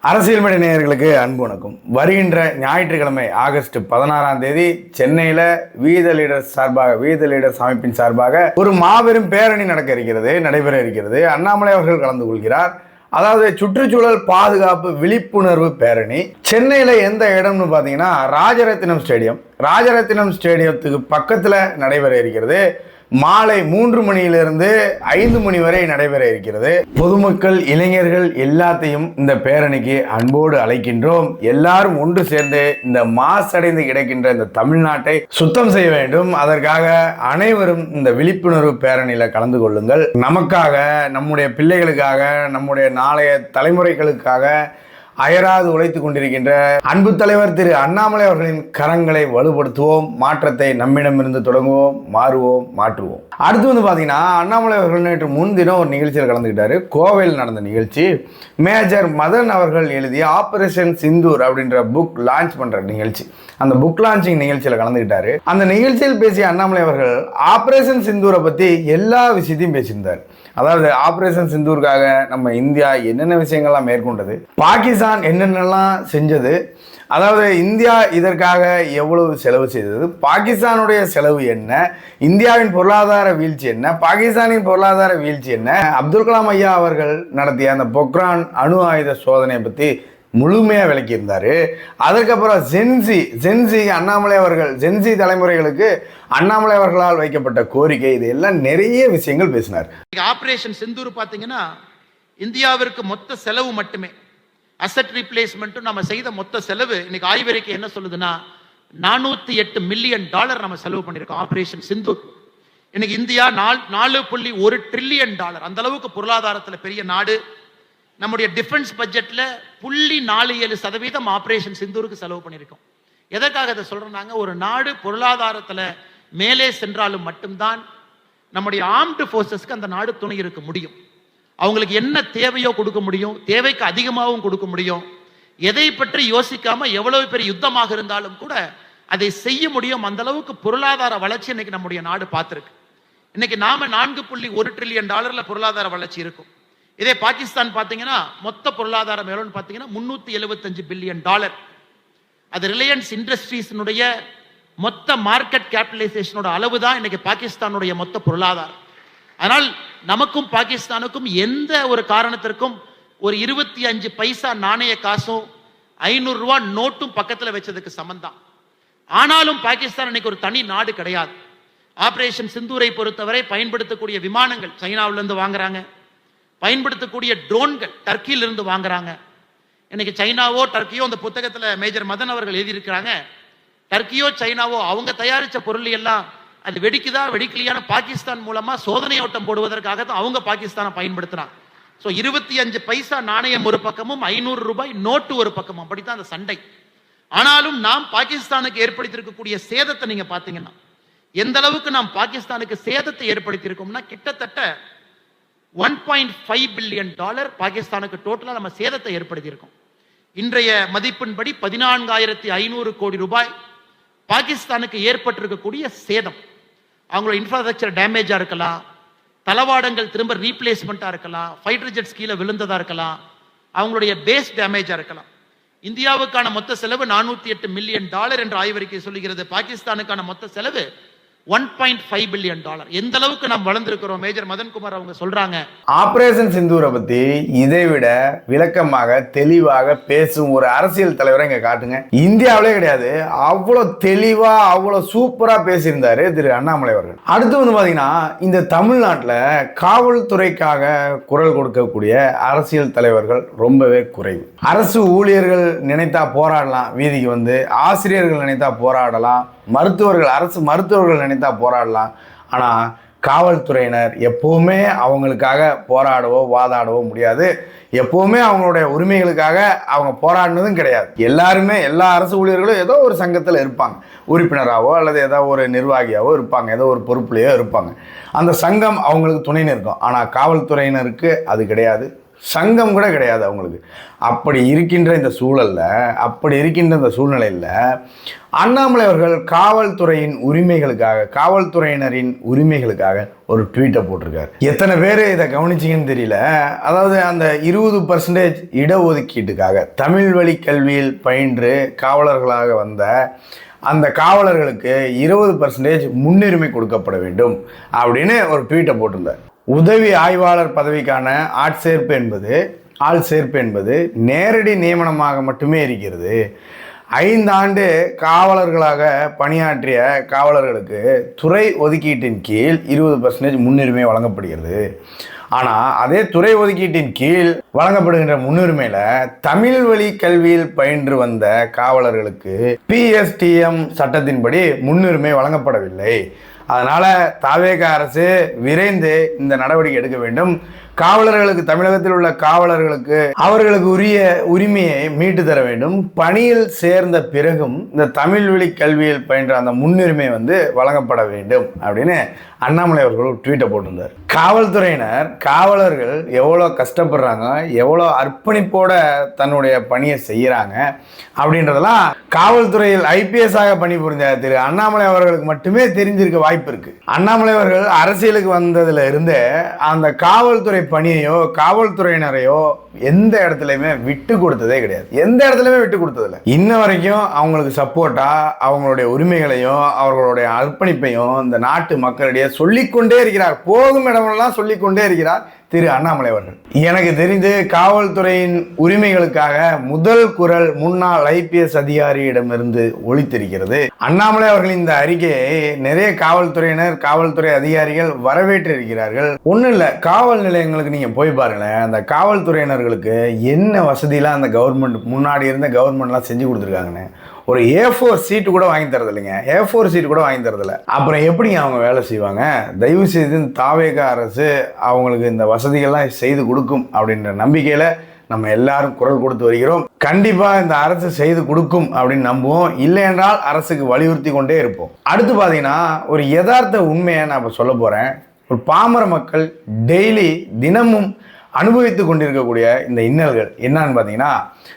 அரசியல் மேடை நேயர்களுக்கு அன்பு வணக்கம். வருகின்ற ஞாயிற்றுக்கிழமை ஆகஸ்ட் 16ஆம் தேதி சென்னையில வீத லீடர்ஸ் அமைப்பின் சார்பாக ஒரு மாபெரும் பேரணி நடைபெற இருக்கிறது. அண்ணாமலை அவர்கள் கலந்து கொள்கிறார். அதாவது சுற்றுச்சூழல் பாதுகாப்பு விழிப்புணர்வு பேரணி சென்னையில எந்த இடம்னு பாத்தீங்கன்னா ராஜரத்தினம் ஸ்டேடியத்துக்கு பக்கத்துல நடைபெற இருக்கிறது. மாலை 3 மணியிலிருந்து 5 மணி வரை நடைபெற இருக்கிறது. பொதுமக்கள், இளைஞர்கள் எல்லாத்தையும் இந்த பேரணிக்கு அன்போடு அழைக்கின்றோம். எல்லாரும் ஒன்று சேர்ந்து இந்த மாசடைந்து கிடக்கின்ற இந்த தமிழ்நாட்டை சுத்தம் செய்ய வேண்டும். அதற்காக அனைவரும் இந்த விழிப்புணர்வு பேரணியில கலந்து கொள்ளுங்கள். நமக்காக, நம்முடைய பிள்ளைகளுக்காக, நம்முடைய நாளைய தலைமுறைகளுக்காக அயராது உழைத்துக் கொண்டிருக்கின்ற அன்பு தலைவர் திரு அண்ணாமலை அவர்களின் கரங்களை வலுப்படுத்துவோம். மாற்றத்தை நம்மிடமிருந்து தொடங்குவோம், மாற்றுவோம். அடுத்து பாத்தீங்கன்னா, அண்ணாமலை அவர்கள் நேற்று முன்தினம் ஒரு நிகழ்ச்சியில் கலந்துக்கிட்டாரு. கோவையில் நடந்த நிகழ்ச்சி. மேஜர் மதன் அவர்கள் எழுதிய ஆபரேஷன் சிந்தூர் அப்படின்ற புக் லான்ச் பண்ற நிகழ்ச்சி. அந்த புக் லான்ச்சிங் நிகழ்ச்சியில் கலந்துக்கிட்டாரு. அந்த நிகழ்ச்சியில் பேசிய அண்ணாமலை அவர்கள் ஆபரேஷன் சிந்தூரை பத்தி எல்லா விஷயத்தையும் பேசியிருந்தார். அதாவது ஆபரேஷன் சிந்தூருக்காக நம்ம இந்தியா என்னென்ன விஷயங்கள்லாம் மேற்கொண்டது, பாகிஸ்தான் என்னென்னலாம் செஞ்சது, அதாவது இந்தியா இதற்காக எவ்வளவு செலவு செய்தது, பாகிஸ்தானுடைய செலவு என்ன, இந்தியாவின் பொருளாதார வீழ்ச்சி என்ன, பாகிஸ்தானின் பொருளாதார வீழ்ச்சி என்ன, அப்துல் கலாம் ஐயா அவர்கள் நடத்திய அந்த பொக்ரான் அணு ஆயுத சோதனையை பற்றி முழுமையாக விளக்கியிருந்தார். அதற்கப்புறம் ஜென்சி அண்ணாமலை அவர்கள், ஜென்சி தலைமுறைகளுக்கு அண்ணாமலை அவர்களால் வைக்கப்பட்ட கோரிக்கை, இது எல்லாம் நிறைய விஷயங்கள் பேசினார். ஆபரேஷன் சிந்தூர் பார்த்தீங்கன்னா இந்தியாவிற்கு மொத்த செலவு மட்டுமே அசெட் ரீப்ளேஸ்மெண்ட்டும் நம்ம செய்த மொத்த செலவு இன்னைக்கு ஆய்வறிக்கை என்ன சொல்லுதுன்னா $408 மில்லியன் நம்ம செலவு பண்ணியிருக்கோம் ஆபரேஷன் சிந்தூர். இன்னைக்கு இந்தியா $4.1 ட்ரில்லியன் அந்த அளவுக்கு பொருளாதாரத்தில் பெரிய நாடு. நம்முடைய டிஃபென்ஸ் பட்ஜெட்ல 0.47% ஆபரேஷன் சிந்தூருக்கு செலவு பண்ணியிருக்கோம். எதற்காக இதை சொல்றாங்க? ஒரு நாடு பொருளாதாரத்தில் மேலே சென்றாலும் மட்டும்தான் நம்முடைய ஆர்ம்டு ஃபோர்ஸஸ்க்கு அந்த நாடு துணை இருக்க முடியும். அவங்களுக்கு என்ன தேவையோ கொடுக்க முடியும், தேவைக்கு அதிகமாகவும் கொடுக்க முடியும். எதை பற்றி யோசிக்காம எவ்வளவு பெரிய யுத்தமாக இருந்தாலும் கூட அதை செய்ய முடியும். அந்த அளவுக்கு பொருளாதார வளர்ச்சி இன்னைக்கு நம்முடைய நாடு பார்த்திருக்கு. இன்னைக்கு நாம $4.1 ட்ரில்லியன் பொருளாதார வளர்ச்சி இருக்கும். இதே பாகிஸ்தான் பார்த்தீங்கன்னா மொத்த பொருளாதாரம் எவ்வளோன்னு பார்த்தீங்கன்னா $375 பில்லியன். அது ரிலையன்ஸ் இண்டஸ்ட்ரீஸினுடைய மொத்த மார்க்கெட் கேபிட்டலைசேஷனோட அளவு தான் இன்னைக்கு பாகிஸ்தானுடைய மொத்த பொருளாதாரம். ஆனால் நமக்கும் பாகிஸ்தானுக்கும் எந்த ஒரு காரணத்திற்கும் ஒரு 25 பைசா நாணய காசும் 500 ரூபா நோட்டும் பக்கத்தில் வச்சதுக்கு சமந்தான். ஆனாலும் பாகிஸ்தான் இன்னைக்கு ஒரு தனி நாடு கிடையாது. ஆபரேஷன் சிந்தூரை பொறுத்தவரை பயன்படுத்தக்கூடிய விமானங்கள் சைனாவிலிருந்து வாங்குறாங்க, பயன்படுத்தக்கூடிய ட்ரோன்கள் டர்க்கியிலிருந்து வாங்குறாங்க. இன்னைக்கு சைனாவோ டர்க்கியோ, அந்த புத்தகத்தில் மேஜர் மதன் அவர்கள் எழுதியிருக்கிறாங்க, டர்க்கியோ சைனாவோ அவங்க தயாரித்த பொருள் எல்லாம் அது வெடிக்குதா வெடிக்கலையான பாகிஸ்தான் மூலமா சோதனை ஓட்டம் போடுவதற்காக தான் அவங்க பாகிஸ்தானை பயன்படுத்துறாங்க. ஸோ 25 பைசா நாணயம் ஒரு பக்கமும் 500 ரூபாய் நோட்டு ஒரு பக்கமும், அப்படித்தான் அந்த சண்டை. ஆனாலும் நாம் பாகிஸ்தானுக்கு ஏற்படுத்தியிருக்கக்கூடிய சேதத்தை நீங்க பாத்தீங்கன்னா, எந்த அளவுக்கு நாம் பாகிஸ்தானுக்கு சேதத்தை ஏற்படுத்தியிருக்கோம்னா கிட்டத்தட்ட $1.5 பில்லியன் பாகிஸ்தானுக்கு டோட்டலா நம்ம சேதத்தை ஏற்படுத்தியிருக்கோம். இன்றைய மதிப்பின்படி 14,500 கோடி ரூபாய் பாகிஸ்தானுக்கு ஏற்பட்டிருக்கக்கூடிய சேதம். அவங்களோட இன்ஃப்ராஸ்ட்ரக்சர் டேமேஜா இருக்கலாம், தளவாடங்கள் திரும்ப ரீப்ளேஸ்மெண்டா இருக்கலாம், ஃபைட்டர் ஜெட்ஸ் கீழே விழுந்ததா இருக்கலாம், அவங்களுடைய பேஸ் டேமேஜா இருக்கலாம். இந்தியாவுக்கான மொத்த செலவு $408 மில்லியன் என்று ஆய்வறிக்கை சொல்லுகிறது. பாகிஸ்தானுக்கான மொத்த செலவு $1.5 பில்லியன். எந்த அளவுக்கு நாம் வளர்ந்திருக்கிறோம் மேஜர் மதன்குமார் அவங்க சொல்றாங்க. ஆபரேஷன் சிந்தூரை பத்தி இதை விட விளக்கமாக தெளிவாக பேசும் ஒரு அரசியல் தலைவரை இங்க காட்டுங்க. இந்தியாவிலே கிடையாது. அவ்வளவு தெளிவா, அவ்வளவு சூப்பரா பேசியிருந்தாரு திரு அண்ணாமலை அவர்கள். அடுத்து பாத்தீங்கன்னா, இந்த தமிழ்நாட்டில் காவல்துறைக்காக குரல் கொடுக்கக்கூடிய அரசியல் தலைவர்கள் ரொம்பவே குறைவு. அரசு ஊழியர்கள் நினைத்தா போராடலாம், வீதிக்கு வந்து ஆசிரியர்கள் நினைத்தா போராடலாம், அரசு மருத்துவர்கள் நினைத்தா போராடலாம். ஆனால் காவல்துறையினர் எப்பவுமே அவங்களுக்காக போராடவோ வாதாடவோ முடியாது. எப்பவுமே அவங்களுடைய உரிமைகளுக்காக அவங்க போராடினதும் கிடையாது. எல்லா அரசு ஊழியர்களும் ஏதோ ஒரு சங்கத்தில் இருப்பாங்க, உறுப்பினராகவோ அல்லது ஏதோ ஒரு நிர்வாகியாவோ இருப்பாங்க, ஏதோ ஒரு பொறுப்புலையோ இருப்பாங்க. அந்த சங்கம் அவங்களுக்கு துணை நிற்கும். ஆனால் காவல்துறையினருக்கு அது கிடையாது. சங்கம் கூட கிடையாது அவங்களுக்கு. அப்படி இருக்கின்ற இந்த சூழ்நிலையில் அண்ணாமலை அவர்கள் காவல்துறையின் உரிமைகளுக்காக, காவல்துறையினரின் உரிமைகளுக்காக ஒரு ட்வீட்டை போட்டிருக்காரு. எத்தனை பேர் இதை கவனிச்சிங்கன்னு தெரியல. அதாவது அந்த 20% இடஒதுக்கீட்டுக்காக தமிழ் வழி கல்வியில் பயின்று காவலர்களாக வந்த அந்த காவலர்களுக்கு 20% முன்னுரிமை கொடுக்கப்பட வேண்டும் அப்படின்னு ஒரு ட்வீட்டை போட்டிருந்தார். உதவி ஆய்வாளர் பதவிக்கான ஆள் சேர்ப்பு என்பது நேரடி நியமனமாக மட்டுமே இருக்கிறது. 5 ஆண்டு காவலர்களாக பணியாற்றிய காவலர்களுக்கு துறை ஒதுக்கீட்டின் கீழ் 20% முன்னுரிமை வழங்கப்படுகிறது. ஆனால் அதே துறை ஒதுக்கீட்டின் கீழ் வழங்கப்படுகின்ற முன்னுரிமையில் தமிழ் வழி கல்வியில் பயின்று வந்த காவலர்களுக்கு PSTM சட்டத்தின்படி முன்னுரிமை வழங்கப்படவில்லை. அதனால் தாவேக அரசு விரைந்து இந்த நடவடிக்கை எடுக்க வேண்டும். காவலர்களுக்கு, தமிழகத்தில் உள்ள காவலர்களுக்கு அவர்களுக்கு உரிய உரிமையை மீட்டு தர வேண்டும். பணியில் சேர்ந்த பிறகும் இந்த தமிழ் வழி கல்வியில் பயின்ற அந்த முன்னுரிமை வழங்கப்பட வேண்டும் அப்படின்னு அண்ணாமலை அவர்கள் ஒரு ட்வீட்டை போட்டிருந்தார். காவலர்கள் எவ்வளோ கஷ்டப்படுறாங்க, எவ்வளோ அர்ப்பணிப்போட தன்னுடைய பணியை செய்கிறாங்க அப்படின்றதெல்லாம் காவல்துறையில் IPS-ஆக பணிபுரிஞ்ச திரு அண்ணாமலை அவர்களுக்கு மட்டுமே தெரிஞ்சிருக்க வாய்ப்பு இருக்கு. அண்ணாமலை அவர்கள் அரசியலுக்கு வந்ததுல இருந்தே அந்த காவல்துறை பணியையோ காவல்துறையினரையோ எந்த இடத்துலையுமே விட்டு கொடுத்ததே கிடையாது. எந்த இடத்துலையுமே விட்டு கொடுத்ததில்லை. இன்ன வரைக்கும் அவங்களுக்கு சப்போர்ட்டா அவங்களுடைய உரிமைகளையும் அவர்களுடைய அர்ப்பணிப்பையும் இந்த நாட்டு மக்களிடையே சொல்லிக்கொண்டே இருக்கிறார். போகும் இடமெல்லாம் சொல்லிக்கொண்டே இருக்கிறார் திரு அண்ணாமலை அவர்கள். எனக்கு தெரிந்து காவல்துறையின் உரிமைகளுக்காக முதல் குரல் முன்னாள் IPS அதிகாரியிடமிருந்து ஒலித்திருக்கிறது. அண்ணாமலை அவர்கள் இந்த அறிக்கையை நிறைய காவல்துறையினர், காவல்துறை அதிகாரிகள் வரவேற்றிருக்கிறார்கள். ஒன்றும் இல்லை, காவல் நிலையங்களுக்கு நீங்க போய் பாருங்களேன். அந்த காவல்துறையினர்களுக்கு என்ன வசதியெல்லாம் அந்த கவர்மெண்ட், முன்னாடி இருந்த கவர்மெண்ட்லாம் செஞ்சு கொடுத்துருக்காங்கன்னு ஒரு A4 சீட்டு கூட வாங்கி தரது இல்லைங்க. A4 சீட்டு கூட வாங்கி தரதில்ல. அப்புறம் எப்படிங்க அவங்க வேலை செய்வாங்க? தயவு செய்து தாவேக அரசு அவங்களுக்கு இந்த வசதிகள்லாம் செய்து கொடுக்கும் அப்படின்ற நம்பிக்கையில நம்ம எல்லாரும் குரல் கொடுத்து வருகிறோம். கண்டிப்பா இந்த அரசு செய்து கொடுக்கும் அப்படின்னு நம்புவோம். இல்லை என்றால் அரசுக்கு வலியுறுத்தி கொண்டே இருப்போம். அடுத்து பார்த்தீங்கன்னா ஒரு யதார்த்த உண்மையை நான் இப்போ சொல்ல போறேன். ஒரு பாமர மக்கள் தினமும் அனுபவித்து கொண்டிருக்கக்கூடிய இந்த இன்னல்கள் என்னன்னு பார்த்தீங்கன்னா,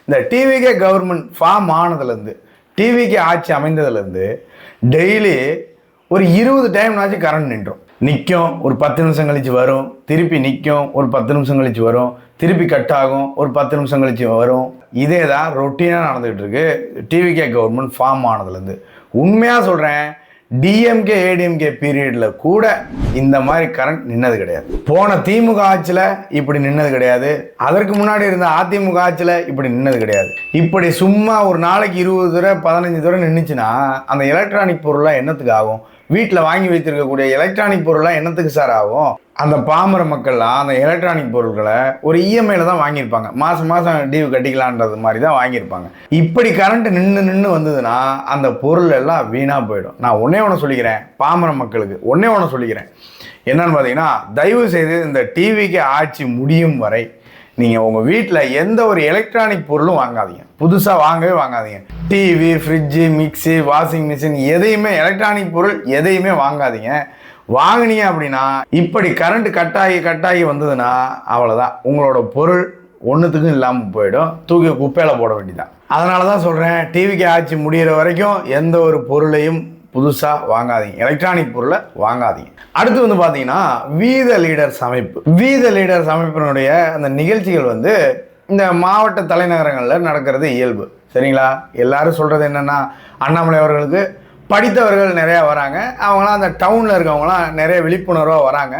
இந்த TVK கவர்மெண்ட் ஃபார்ம் ஆனதுலேருந்து, TVK ஆட்சி அமைந்ததுலேருந்து டெய்லி ஒரு 20 டைம்னாச்சும் கரண்ட் நிற்கும். ஒரு 10 நிமிஷம் கழிச்சு வரும், திருப்பி நிற்கும், ஒரு 10 நிமிஷம் கழிச்சு வரும், திருப்பி கட் ஆகும், ஒரு 10 நிமிஷம் கழிச்சு வரும். இதே தான் ரொட்டீனாக நடந்துகிட்டு இருக்கு TVK கவர்மெண்ட் ஃபார்ம் ஆனதுலேருந்து. உண்மையாக சொல்கிறேன், DMK ADMK பீரியட்ல கூட இந்த மாதிரி கரண்ட் நின்னது கிடையாது. போன திமுக ஆட்சியில் இப்படி நின்னது கிடையாது. அதற்கு முன்னாடி இருந்த அதிமுக ஆட்சியில் இப்படி நின்னது கிடையாது. இப்படி சும்மா ஒரு நாளைக்கு 20 தடவை 15 தடவை நின்றுச்சுன்னா அந்த எலக்ட்ரானிக் பொருள்லாம் என்னத்துக்கு ஆகும்? வீட்டில் வாங்கி வைத்திருக்கக்கூடிய எலக்ட்ரானிக் பொருள்லாம் என்னத்துக்கு சார் ஆகும்? அந்த பாமர மக்கள்லாம் அந்த எலக்ட்ரானிக் பொருட்களை ஒரு EMIல தான் வாங்கியிருப்பாங்க. மாதம் டியூ கட்டிக்கலான்றது மாதிரி தான் வாங்கியிருப்பாங்க. இப்படி கரண்ட் நின்று வந்ததுன்னா அந்த பொருள் எல்லாம் வீணாக போயிடும். நான் ஒன்று சொல்லிக்கிறேன், பாமர மக்களுக்கு ஒன்று சொல்லிக்கிறேன். என்னன்னு பார்த்தீங்கன்னா, தயவு செய்து இந்த TVK ஆட்சி முடியும் வரை நீங்கள் உங்கள் வீட்டில் எந்த ஒரு எலக்ட்ரானிக் பொருளும் வாங்காதீங்க. புதுசாக வாங்கவே வாங்காதீங்க. TV, fridge, mixie, washing machine, எதையுமே எலக்ட்ரானிக் பொருள் எதையுமே வாங்காதீங்க. வாங்கினீங்க அப்படின்னா இப்படி கரண்ட் கட்டாகி வந்ததுன்னா அவ்வளோதான், உங்களோட பொருள் ஒன்றுத்துக்கும் இல்லாமல் போயிடும். தூக்கி குப்பையில் போட வேண்டியதான். அதனால தான் சொல்கிறேன், TVK ஆட்சி முடிகிற வரைக்கும் எந்த ஒரு பொருளையும் புதுசாக வாங்காதீங்க, எலக்ட்ரானிக் பொருளை வாங்காதீங்க. அடுத்து பார்த்தீங்கன்னா வீத லீடர்ஸ் அமைப்பினுடைய அந்த நிகழ்ச்சிகள் இந்த மாவட்ட தலைநகரங்களில் நடக்கிறது இயல்பு. சரிங்களா? எல்லாரும் சொல்கிறது என்னென்னா, அண்ணாமலை அவர்களுக்கு படித்தவர்கள் நிறையா வராங்க, அவங்களாம் அந்த டவுனில் இருக்கவங்களாம் நிறைய விழிப்புணர்வாக வராங்க,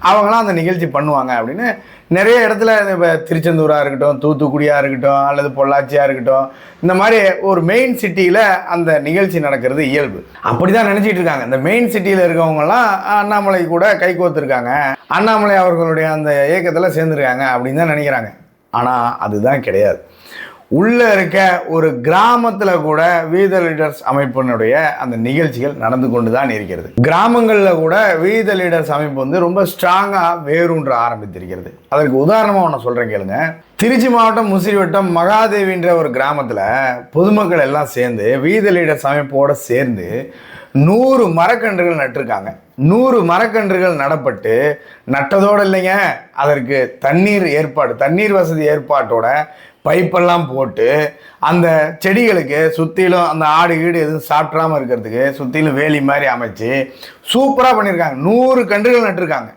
அவங்களாம் அந்த நிகழ்ச்சி பண்ணுவாங்க அப்படின்னு நிறைய இடத்துல, இப்போ திருச்செந்தூராக இருக்கட்டும், தூத்துக்குடியாக இருக்கட்டும், அல்லது பொள்ளாச்சியாக இருக்கட்டும், இந்த மாதிரி ஒரு மெயின் சிட்டியில் அந்த நிகழ்ச்சி நடக்கிறது இயல்பு. அப்படி தான் நினச்சிட்டு இருக்காங்க. இந்த மெயின் சிட்டியில் இருக்கவங்கலாம் அண்ணாமலை கூட கை கோர்த்துருக்காங்க, அண்ணாமலை அவர்களுடைய அந்த இயக்கத்தில் சேர்ந்துருக்காங்க அப்படின்னு தான் நினைக்கிறாங்க. ஆனால் அதுதான் கிடையாது. உள்ள இருக்க ஒரு கிராமத்துல கூட வீத லீடர்ஸ் அமைப்பினுடைய அந்த நிகழ்ச்சிகள் நடந்து கொண்டு தான் இருக்கிறது. கிராமங்களில் கூட வீத லீடர்ஸ் அமைப்பு ரொம்ப ஸ்ட்ராங்கா வேரூன்ற ஆரம்பித்திருக்கிறது. அதற்கு உதாரணமா ஒன்று சொல்றேன் கேளுங்க. திருச்சி மாவட்டம் முசிறி வட்டம் மகாதேவின்ற ஒரு கிராமத்துல பொதுமக்கள் எல்லாம் சேர்ந்து வீத லீடர்ஸ் அமைப்போட சேர்ந்து 100 மரக்கன்றுகள் நட்டிருக்காங்க. 100 மரக்கன்றுகள் நடப்பட்டு நட்டதோடு இல்லைங்க, அதற்கு தண்ணீர் வசதி ஏற்பாட்டோட பைப்பெல்லாம் போட்டு அந்த செடிகளுக்கு சுற்றிலும் அந்த ஆடு கீடு எதுவும் சாப்பிட்றாம இருக்கிறதுக்கு சுற்றிலும் வேலி மாதிரி அமைச்சு சூப்பராக பண்ணியிருக்காங்க. 100 கன்றுகள் நட்டிருக்காங்க.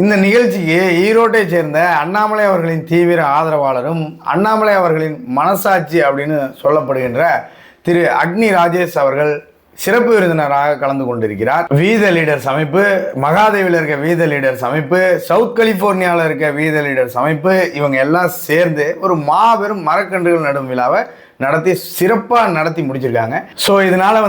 இந்த நிகழ்ச்சிக்கு ஈரோட்டை சேர்ந்த அண்ணாமலை அவர்களின் தீவிர ஆதரவாளரும் அண்ணாமலை அவர்களின் மனசாட்சி அப்படின்னு சொல்லப்படுகின்ற திரு அக்னி ராஜேஷ் அவர்கள் சிறப்பு விருந்தினராக கலந்து கொண்டிருக்கிறார். வீத லீடர்ஸ் அமைப்பு, மகாதேவியில் இருக்க வீத லீடர்ஸ் அமைப்பு, சவுத் கலிபோர்னியாவில் இருக்க வீத லீடர்ஸ் அமைப்பு, இவங்க எல்லாம் சேர்ந்து ஒரு மாபெரும் மரக்கன்றுகள் நடும் விழாவை சிறப்பாக நடத்தி முடிச்சிருக்காங்க. ஸோ இதனால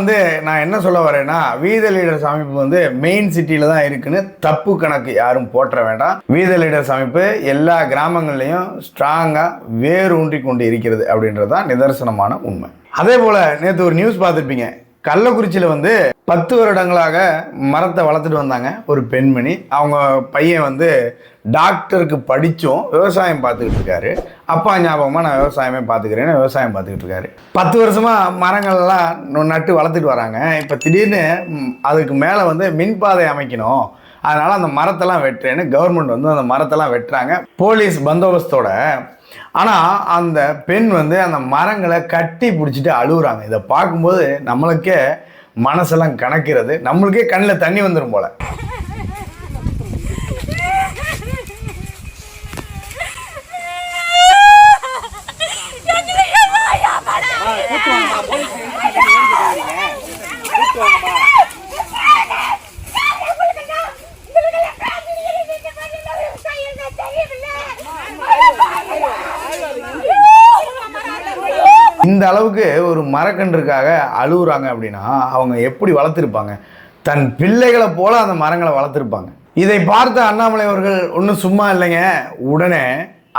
நான் என்ன சொல்ல வரேன்னா, வீத லீடர்ஸ் அமைப்பு மெயின் சிட்டியில தான் இருக்குன்னு தப்பு கணக்கு யாரும் போற்ற வேண்டாம். வீத லீடர்ஸ் அமைப்பு எல்லா கிராமங்கள்லையும் ஸ்ட்ராங்கா வேரூன்றி கொண்டு இருக்கிறது அப்படின்றது தான் நிதர்சனமான உண்மை. அதே போல நேற்று ஒரு நியூஸ் பார்த்துருப்பீங்க. கள்ளக்குறிச்சியில் 10 வருடங்களாக மரத்தை வளர்த்துட்டு வந்தாங்க ஒரு பெண்மணி. அவங்க பையன் டாக்டருக்கு படித்தும் விவசாயம் பார்த்துக்கிட்டு இருக்காரு. அப்பா ஞாபகமாக நான் விவசாயமே பார்த்துக்கிறேன்னு விவசாயம் பார்த்துக்கிட்டு இருக்காரு. 10 வருஷமாக மரங்கள்லாம் நட்டு வளர்த்துட்டு வராங்க. இப்போ திடீர்னு அதுக்கு மேலே மின்பாதை அமைக்கணும், அதனால் அந்த மரத்தெல்லாம் வெட்டுறேன்னு கவர்மெண்ட் அந்த மரத்தெல்லாம் வெட்டுறாங்க போலீஸ் பந்தோபஸ்தோட. ஆனால் அந்த பெண் அந்த மரங்களை கட்டி பிடிச்சிட்டு அழுகுறாங்க. இதை பார்க்கும்போது நம்மளுக்கே மனசெல்லாம் கணக்கிறது, நம்மளுக்கே கண்ணில் தண்ணி வந்துடும் போல. இந்த அளவுக்கு ஒரு மரக்கன்றுக்காக அழுகுறாங்க அப்படின்னா அவங்க எப்படி வளர்த்துருப்பாங்க? தன் பிள்ளைகளை போல அந்த மரங்களை வளர்த்துருப்பாங்க. இதை பார்த்த அண்ணாமலை அவர்கள் ஒன்றும் சும்மா இல்லைங்க, உடனே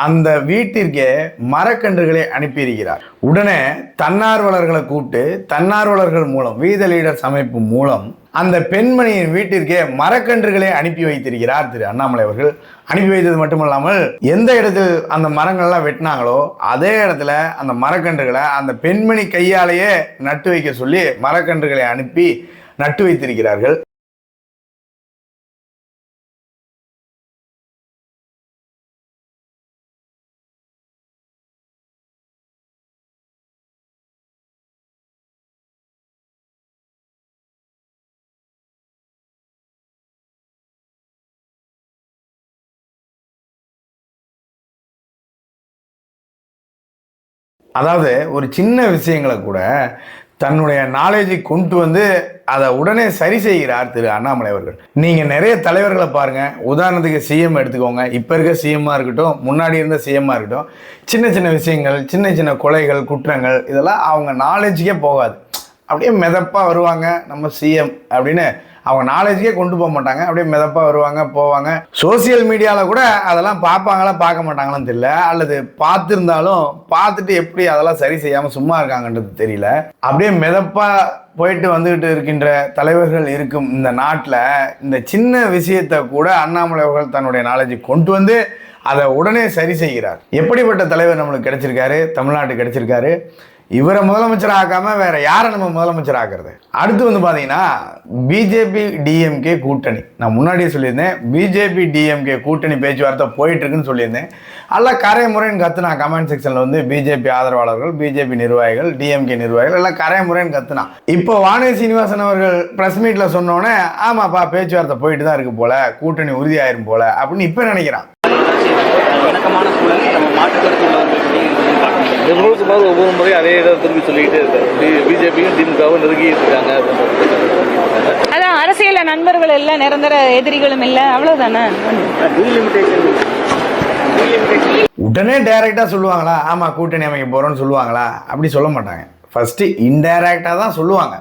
அந்த வீட்டிற்கே மரக்கன்றுகளை அனுப்பியிருக்கிறார். உடனே தன்னார்வலர்களை கூப்பிட்டு தன்னார்வலர்கள் மூலம் வீத லீடர்ஸ் அமைப்பு மூலம் அந்த பெண்மணியின் வீட்டிற்கே மரக்கன்றுகளை அனுப்பி வைத்திருக்கிறார் திரு அண்ணாமலை அவர்கள். அனுப்பி வைத்தது மட்டுமல்லாமல் எந்த இடத்தில் அந்த மரங்கள்லாம் வெட்டினாங்களோ அதே இடத்துல அந்த மரக்கன்றுகளை அந்த பெண்மணி கையாலேயே நட்டு வைக்க சொல்லி மரக்கன்றுகளை அனுப்பி நட்டு வைத்திருக்கிறார்கள். அதாவது ஒரு சின்ன விஷயங்களை கூட தன்னுடைய நாலேஜை கொண்டு அதை உடனே சரி செய்கிறார் திரு அண்ணாமலை அவர்கள். நீங்கள் நிறைய தலைவர்களை பாருங்கள், உதாரணத்துக்கு சிஎம் எடுத்துக்கோங்க. இப்போ இருக்க சிஎம்மாக இருக்கட்டும், முன்னாடி இருந்த சிஎம்மாக இருக்கட்டும், சின்ன சின்ன விஷயங்கள், சின்ன சின்ன கொலைகள், குற்றங்கள், இதெல்லாம் அவங்க நாலேஜுக்கே போகாது. அப்படியே மிதப்பாக வருவாங்க நம்ம சிஎம் அப்படின்னு அவங்க நாலேஜுக்கே கொண்டு போக மாட்டாங்க. அப்படியே மிதப்பாக வருவாங்க போவாங்க. சோசியல் மீடியாவில் கூட அதெல்லாம் பார்ப்பாங்களா பார்க்க மாட்டாங்களான்னு தெரியல, அல்லது பார்த்துருந்தாலும் பார்த்துட்டு எப்படி அதெல்லாம் சரி செய்யாமல் சும்மா இருக்காங்கன்றது தெரியல. அப்படியே மிதப்பாக போயிட்டு வந்துகிட்டு இருக்கின்ற தலைவர்கள் இருக்கும் இந்த நாட்டில் இந்த சின்ன விஷயத்தை கூட அண்ணாமலை அவர்கள் தன்னுடைய நாலேஜை கொண்டு அதை உடனே சரி செய்கிறார். எப்படிப்பட்ட தலைவர் நம்மளுக்கு கிடைச்சிருக்காரு, தமிழ்நாட்டுக்கு கிடைச்சிருக்காரு. இவரை முதலமைச்சர் ஆக்காம வேற யாரை நம்ம முதலமைச்சர் ஆக்குறது? அடுத்து பார்த்தீங்கன்னா பிஜேபி டிஎம்கே கூட்டணி. நான் முன்னாடியே சொல்லியிருந்தேன், பிஜேபி டிஎம்கே கூட்டணி பேச்சுவார்த்தை போயிட்டு இருக்குன்னு சொல்லியிருந்தேன். எல்லாம் கரைமுறைன்னு கத்துனா கமெண்ட் செக்ஷன்ல பிஜேபி ஆதரவாளர்கள், பிஜேபி நிர்வாகிகள், டிஎம்கே நிர்வாகிகள் எல்லாம் கரைமுறைன்னு கத்துனா. இப்போ வானதி சீனிவாசன் அவர்கள் பிரஸ் மீட்ல சொன்னோன்னே ஆமாப்பா பேச்சுவார்த்தை போயிட்டு தான் இருக்கு போல, கூட்டணி உறுதியாயிரும் போல அப்படின்னு இப்ப நினைக்கிறான். ஒவ்வொரு முறையும் அதே இதை திரும்பி சொல்லிக்கிட்டே இருக்காரு. பிஜேபியும் திமுகவும் நெருங்கி இருக்காங்க. அதான் அரசியல நண்பர்கள் இல்ல, நிரந்தர எதிரிகளும் இல்ல, அவ்வளவுதானே. உடனே டைரக்டா சொல்லுவாங்களா ஆமா கூட்டணி அமைக்க போறோம்னு சொல்லுவாங்களா? அப்படி சொல்ல மாட்டாங்க. ஃபர்ஸ்ட் இன்டைரக்டா தான் சொல்லுவாங்க.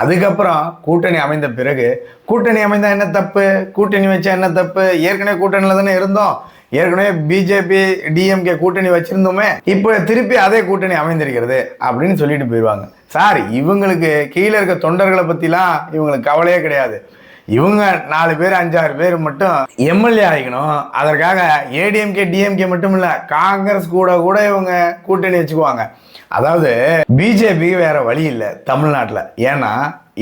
அதுக்கப்புறம் கூட்டணி அமைந்த பிறகு கூட்டணி அமைந்தா என்ன தப்பு, கூட்டணி வச்சா என்ன தப்பு, ஏற்கனவே கூட்டணியில் தானே இருந்தோம், ஏற்கனவே பிஜேபி டிஎம்கே கூட்டணி வச்சிருந்தோமே, இப்போ திருப்பி அதே கூட்டணி அமைந்திருக்கிறது அப்படின்னு சொல்லிட்டு போயிடுவாங்க. சார், இவங்களுக்கு கீழே இருக்க தொண்டர்களை பற்றிலாம் இவங்களுக்கு கவலையே கிடையாது. இவங்க 4 பேர் 5-6 பேர் மட்டும் எம்எல்ஏ ஆகிக்கணும். அதற்காக ஏடிஎம்கே டிஎம்கே மட்டும் இல்லை, காங்கிரஸ் கூட இவங்க கூட்டணி வச்சுக்குவாங்க. அதாவது பிஜேபி வேற வழி இல்லை தமிழ்நாட்டில். ஏன்னா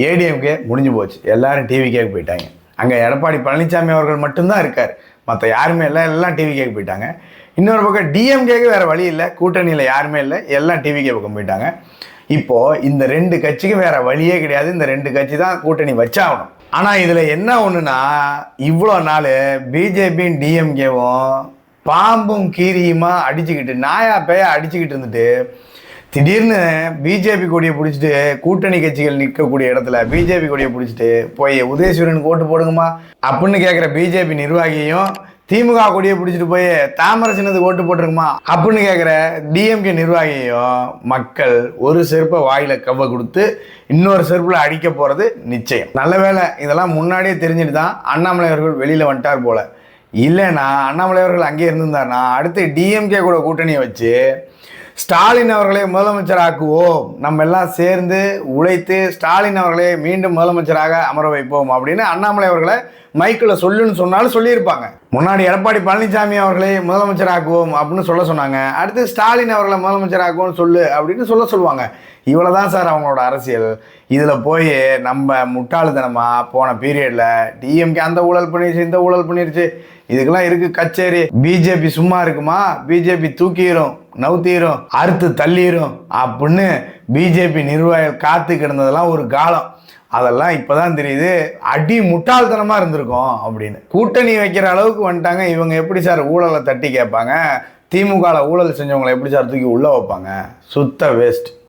ஏடிஎம்கே முடிஞ்சு போச்சு, எல்லாரும் டிவிகேக்கு போயிட்டாங்க. அங்கே எடப்பாடி பழனிசாமி அவர்கள் மட்டும்தான் இருக்கார், மற்ற யாருமே இல்லை, எல்லாம் டிவிகேக்கு போயிட்டாங்க. இன்னொரு பக்கம் டிஎம்கேக்கு வேற வழி இல்லை, கூட்டணியில் யாருமே இல்லை, எல்லாம் டிவிகே பக்கம் போயிட்டாங்க. இப்போ இந்த 2 கட்சிக்கு வேற வழியே கிடையாது, இந்த 2 கட்சி தான் கூட்டணி வச்சாகணும். ஆனால் இதில் என்ன ஒன்றுனா, இவ்வளோ நாள் பிஜேபியும் டிஎம்கேவும் பாம்பும் கீரியுமா அடிச்சுக்கிட்டு, நாயா பேயா அடிச்சுக்கிட்டு இருந்துட்டு, திடீர்னு பிஜேபி கொடியை பிடிச்சிட்டு கூட்டணி கட்சிகள் நிற்கக்கூடிய இடத்துல பிஜேபி கொடியை பிடிச்சிட்டு போய் உதயசூரனுக்கு ஓட்டு போடுங்கம்மா அப்படின்னு கேட்குற பிஜேபி நிர்வாகியும், திமுக கொடியை பிடிச்சிட்டு போய் தாமரை சின்னத்துக்கு ஓட்டு போட்டுருக்குமா அப்படின்னு கேட்குற டிஎம்கே நிர்வாகியும் மக்கள் ஒரு செருப்பை வாயில கவ்வ கொடுத்து இன்னொரு செருப்பில் அடிக்க போகிறது நிச்சயம். நல்ல வேளை இதெல்லாம் முன்னாடியே தெரிஞ்சுட்டு தான் அண்ணாமலை அவர்கள் வெளியில் வந்துட்டார் போல. இல்லைன்னா அண்ணாமலை அவர்கள் அங்கே இருந்திருந்தாருன்னா அடுத்து டிஎம்கே கூட கூட்டணியை வச்சு ஸ்டாலின் அவர்களை முதலமைச்சர் ஆக்குவோம், நம்ம எல்லாம் சேர்ந்து உழைத்து ஸ்டாலின் அவர்களை மீண்டும் முதலமைச்சராக அமர வைப்போம் அப்படின்னு அண்ணாமலை அவர்களை மைக்கில் சொல்லுன்னு சொன்னாலும் சொல்லியிருப்பாங்க. முன்னாடி எடப்பாடி பழனிசாமி அவர்களை முதலமைச்சர் ஆக்குவோம் அப்படின்னு சொல்ல சொன்னாங்க, அடுத்து ஸ்டாலின் அவர்களை முதலமைச்சர் ஆக்குவோம் சொல்லு அப்படின்னு சொல்லுவாங்க. இவ்வளோதான் சார் அவங்களோட அரசியல். இதில் போய் நம்ம முட்டாளுத்தனமாக போன பீரியடில் டிஎம்கே அந்த ஊழல் பண்ணிருச்சு, இந்த ஊழல் பண்ணிருச்சு, இதுக்கெல்லாம் இருக்கு கச்சேரி. பிஜேபி சும்மா இருக்குமா? பிஜேபி தூக்கிடும், நவுத்தீரும், அறுத்து தள்ளிடும் அப்படின்னு பிஜேபி நிர்வாகிகள் காத்து கிடந்ததெல்லாம் ஒரு காலம். அதெல்லாம் இப்போதான் தெரியுது அடி முட்டாள்தனமாக இருந்திருக்கும் அப்படின்னு. கூட்டணி வைக்கிற அளவுக்கு வந்துட்டாங்க. இவங்க எப்படி சார் ஊழலை தட்டி கேட்பாங்க? திமுகவில் ஊழல் செஞ்சவங்களை எப்படி சார் தூக்கி உள்ளே வைப்பாங்க? சுத்த வேஸ்ட்.